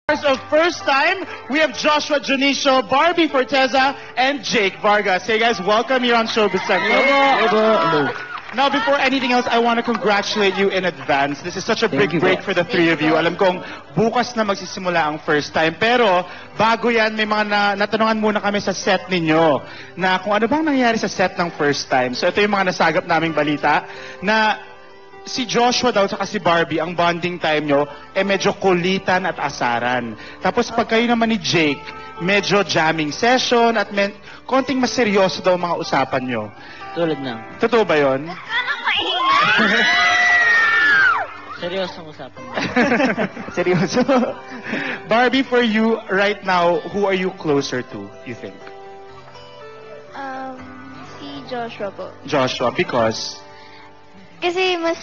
Of first time, we have Joshua Junicio, Barbie Forteza, and Jake Vargas. Hey guys, welcome here on Showbiz Central. Hello. Now, before anything else, I want to congratulate you in advance. This is such a big break for the three of you. Alam kong bukas na magsisimula ang first time. Pero, bago yan, may mga natanungan muna kami sa set ninyo na kung ano bang nangyari sa set ng first time. So, ito yung mga nasagap naming balita na si Joshua daw at si Barbie, ang bonding time nyo, medyo kulitan at asaran. Tapos pag kayo naman ni Jake, medyo jamming session at konting mas seryoso daw mga usapan nyo. Tulad na. Totoo ba yun? Seryosong usapan mo. Seryoso? Barbie, for you, right now, who are you closer to, you think? Si Joshua po. Joshua, because? Kasi mas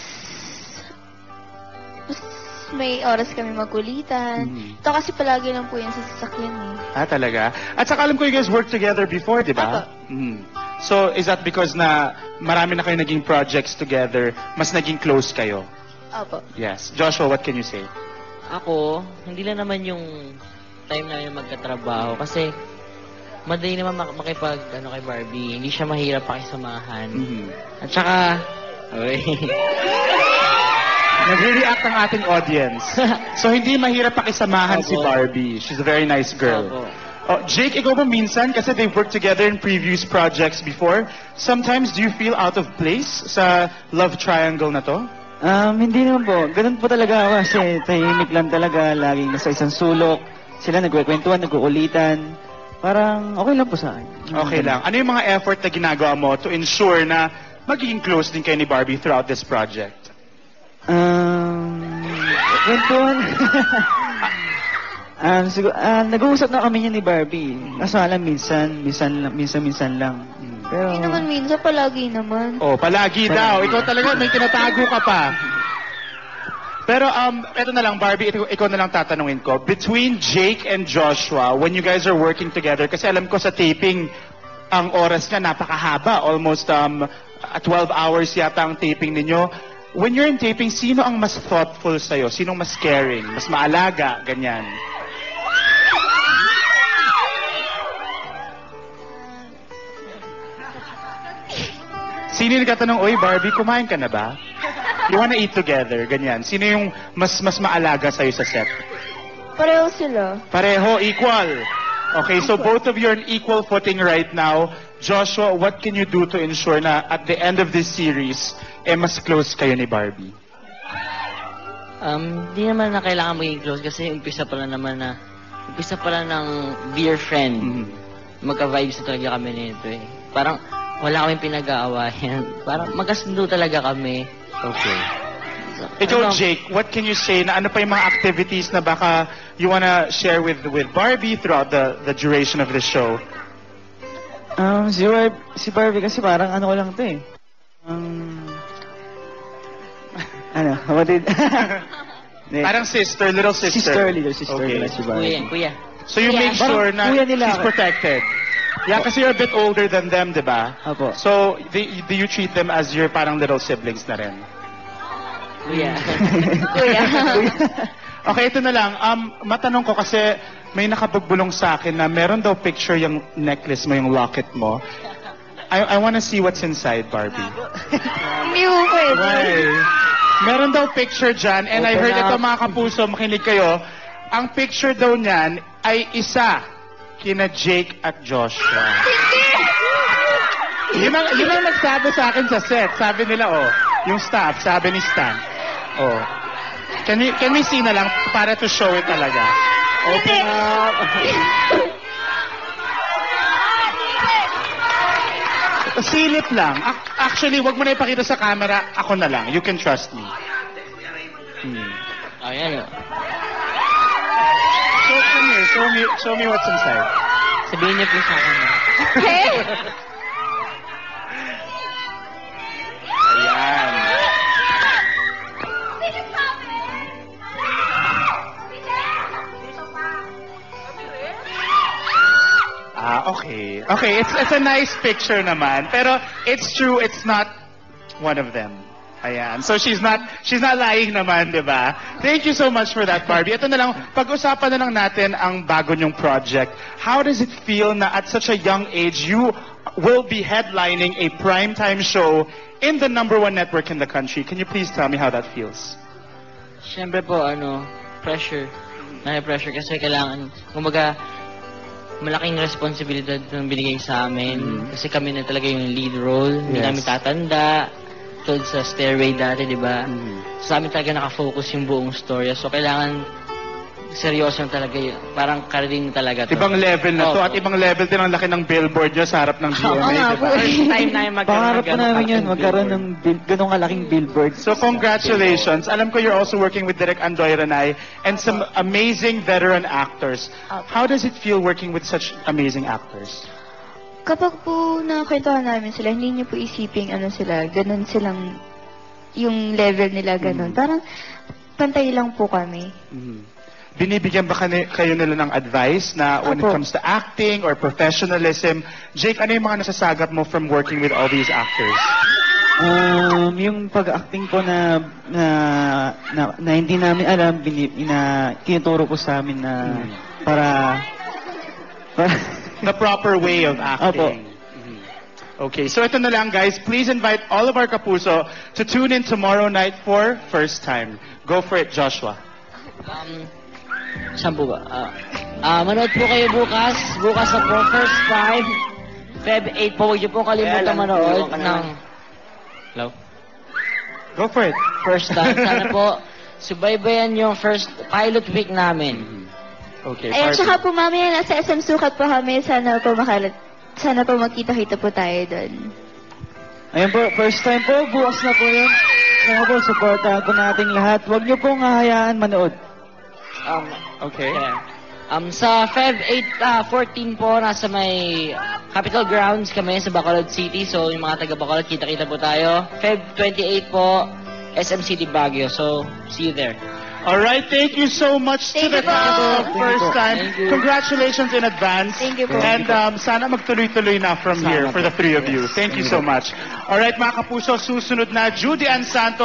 may oras kami magkulitan. Ito kasi palagi lang po yan sa sasakyan eh. Talaga? At saka alam ko you guys worked together before, di ba? So, is that because na marami na kayo naging projects together, mas naging close kayo? Opo. Yes. Joshua, what can you say? Ako, hindi lang naman yung time namin magkatrabaho kasi madali naman makipag kay Barbie. Hindi siya mahirap pakisamahan. At saka nagre-react ang ating audience. So, hindi mahirap pakisamahan si Barbie. She's a very nice girl. Jake, ikaw ba minsan, kasi they've worked together in previous projects before, sometimes do you feel out of place sa love triangle na to? Hindi naman po. Ganun po talaga ako kasi tahimik lang talaga. Laging nasa isang sulok. Sila nagkukwentuhan, nagkukulitan. Parang okay lang po sa akin. Okay lang. Ano yung mga effort na ginagawa mo to ensure na magiging close din kayo ni Barbie throughout this project? Kwentuhan. Nag-uusap na kami niya ni Barbie. Kaso alam, minsan lang. Pero Hindi naman minsan, palagi naman. Palagi daw. Ikaw talaga, may tinatago ka pa. Pero, eto na lang, Barbie, ikaw na lang tatanungin ko. Between Jake and Joshua, when you guys are working together, kasi alam ko sa taping, ang oras nga napakahaba. Almost 12 hours yata ang taping ninyo. When you're in taping, sino ang mas thoughtful sa'yo? Sinong mas caring? Mas maalaga? Ganyan. Sino yung nagtatanong, oy, Barbie, kumain ka na ba? You wanna eat together? Ganyan. Sino yung mas maalaga sa'yo sa set? Pareho sila. Pareho, equal. Okay, so both of you are on equal footing right now. Joshua, what can you do to ensure na at the end of this series, mas close kayo ni Barbie? Di naman na kailangan maging close kasi umpisa pa lang ng dear friend. Magka-vibes na talaga kami nito eh. Parang wala kaming pinag-aawayan. Parang magkasundo talaga kami. Okay. Ikaw, Jake, what can you say na ano pa yung mga activities na baka you wanna share with Barbie throughout the duration of the show? Si Barbie kasi parang ano ko lang ito eh. Kapatid. Parang sister, little sister. Little sister. Okay. Si Barbie. Kuya. So you make sure na she's protected. Yeah, kasi you're a bit older than them, di ba? Opo. So, do you treat them as your parang little siblings na rin? Kuya. Okay, ito na lang. Matanong ko kasi may nakapagbulong sa akin na meron daw picture yung necklace mo, yung locket mo. I wanna see what's inside, Barbie. Hindi mo pwede. Why? Meron daw picture dyan, and I heard ito mga kapuso, makinig kayo. Ang picture daw niyan ay isa kina Jake at Joshua. Yun ang nagsabi sa akin sa set. Sabi nila, yung staff, sabi ni Stan. Can we see na lang para to show it talaga? Open up. Silip lang. Actually, wag mo na ipakita sa camera. Ako na lang. You can trust me. Ayan. Show me what's inside. Sabihin niyo po sa akin. Ayan. Okay. Okay, it's a nice picture naman. Pero it's true, it's not one of them. Ayan. So she's not lying naman, di ba? Thank you so much for that, Barbie. Ito na lang, pag-usapan na lang natin ang bago niyong project. How does it feel na at such a young age, you will be headlining a primetime show in the #1 network in the country? Can you please tell me how that feels? Siyempre po, pressure. Pressure kasi kailangan, kumbaga, malaking responsibilidad ng binigay sa amin. Kasi kami na talaga yung lead role. Hindi namin tatanda. Tulad sa Stairway dati, di ba? Sa amin talaga nakafocus yung buong story. So, kailangan seryoso talaga yun. Parang karating talaga to. Ibang level na to. At ibang level din ang laki ng billboard nyo sa harap ng GMA. Diba? First time na yung Pangarap po namin yun, magkaroon ng ganong kalaking billboard. So congratulations. Alam ko you're also working with Direk Andoy Ranay and some amazing veteran actors. How does it feel working with such amazing actors? Kapag po nakakwentuhan namin sila, hindi niyo po isiping sila, ganun silang, yung level nila ganun. Parang pantay lang po kami. Binibigyan ba kayo nila ng advice na when it comes to acting or professionalism? Jake, ano yung mga nasasagap mo from working with all these actors? Yung pag-acting po na hindi namin alam, kinuturo po sa amin na para the proper way of acting. Okay, so ito na lang guys. Please invite all of our Kapuso to tune in tomorrow night for First Time. Go for it, Joshua. Saan po ba? Manood po kayo bukas. Bukas na po, First Time. Feb 8 po. Huwag niyo po kalimutan manood ng... Hello? Go for it. First Time. Sana po, subaybayan yung first pilot week namin. Okay, Ayun, tsaka po mamaya nasa SM Sukat po kami. Sana po magkita-kita po tayo doon. Ayun po, First Time po, bukas na po yun. Kaya po, supportahan po nating lahat. Huwag niyo pong hahayaan manood. Okay. Sa Feb 14 po, nasa may Capitol Grounds kami sa Bacolod City. So, yung mga taga Bacolod, kita-kita po tayo. Feb 28 po, SM City Baguio. So, see you there. All right, thank you so much to the couple First Time. Congratulations in advance. Thank you po. And sana magtuloy-tuloy na from here for the three of you. Thank you so much. All right, mga Kapuso, susunod na Judy Ann Santos.